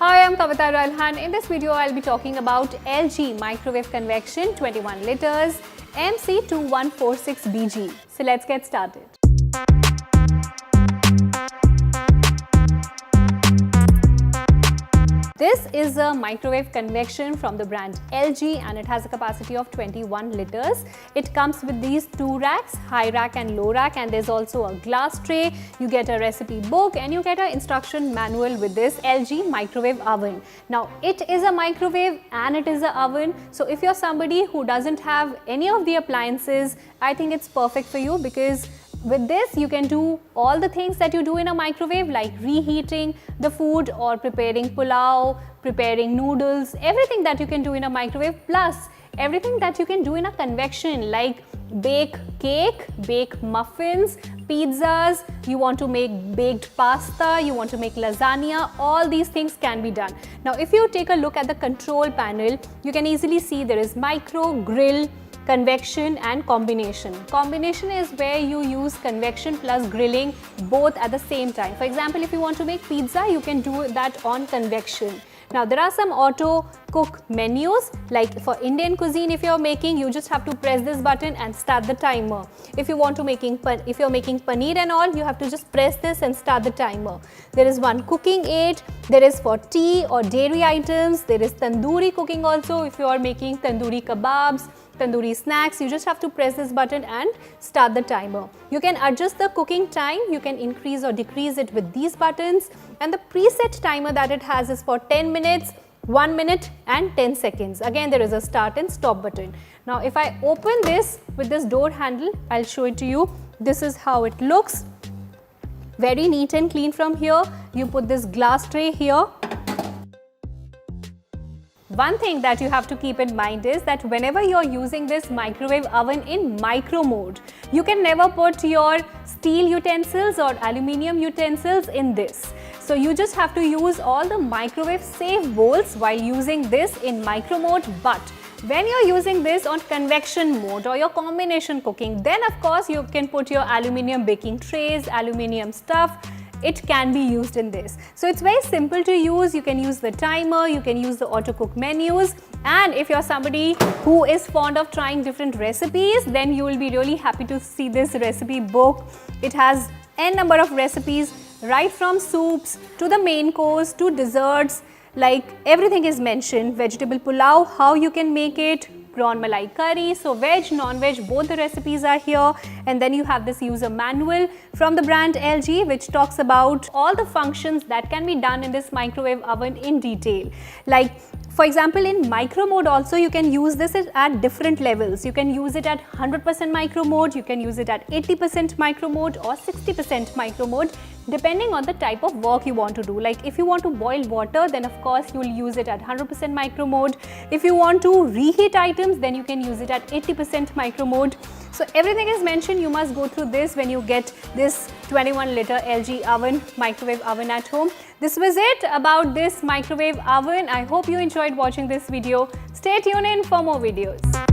Hi, I'm Kavita Ralhan. In this video, I'll be talking about LG Microwave Convection 21 liters MC2146BG. So let's get started. This is a microwave convection from the brand LG and it has a capacity of 21 liters. It comes with these two racks, high rack and low rack, and there's also a glass tray. You get a recipe book and you get an instruction manual with this LG microwave oven. Now it is a microwave and it is an oven. So if you're somebody who doesn't have any of the appliances, I think it's perfect for you because with this, you can do all the things that you do in a microwave like reheating the food or preparing pulao, preparing noodles, everything that you can do in a microwave, plus everything that you can do in a convection like bake cake, bake muffins, pizzas, you want to make baked pasta, you want to make lasagna, all these things can be done. Now if you take a look at the control panel, you can easily see there is micro, grill, convection and combination. Combination is where you use convection plus grilling both at the same time. For example, if you want to make pizza, you can do that on convection. Now there are some auto cook menus like for Indian cuisine. If you're making, you just have to press this button and start the timer. If you want to if you're making paneer and all, you have to just press this and start the timer. There is one cooking aid. There is for tea or dairy items. There is tandoori cooking also. If you are making tandoori kebabs, tandoori snacks, you just have to press this button and start the timer. You can adjust the cooking time, you can increase or decrease it with these buttons, and the preset timer that it has is for 10 minutes, 1 minute and 10 seconds. Again, there is a start and stop button. Now if I open this with this door handle, I'll show it to you. This is how it looks. Very neat and clean from here. You put this glass tray here. One thing that you have to keep in mind is that whenever you're using this microwave oven in micro mode, you can never put your steel utensils or aluminium utensils in this. So you just have to use all the microwave safe bowls while using this in micro mode. But when you're using this on convection mode or your combination cooking, then of course you can put your aluminium baking trays, aluminium stuff. It can be used in this. So it's very simple to use. You can use the timer, you can use the auto cook menus, and if you're somebody who is fond of trying different recipes, then you will be really happy to see this recipe book. It has n number of recipes, right from soups to the main course to desserts, like everything is mentioned. Vegetable pulao, how you can make it, prawn malai curry, so veg, non-veg, both the recipes are here. And then you have this user manual from the brand LG which talks about all the functions that can be done in this microwave oven in detail. Like for example, in micro mode also you can use this at different levels. You can use it at 100% micro mode, you can use it at 80% micro mode or 60% micro mode, depending on the type of work you want to do. Like if you want to boil water, then of course you will use it at 100% micro mode. If you want to reheat items, then you can use it at 80% micro mode. So everything is mentioned. You must go through this when you get this 21 liter LG oven, microwave oven at home. This was it about this microwave oven. I hope you enjoyed watching this video. Stay tuned in for more videos.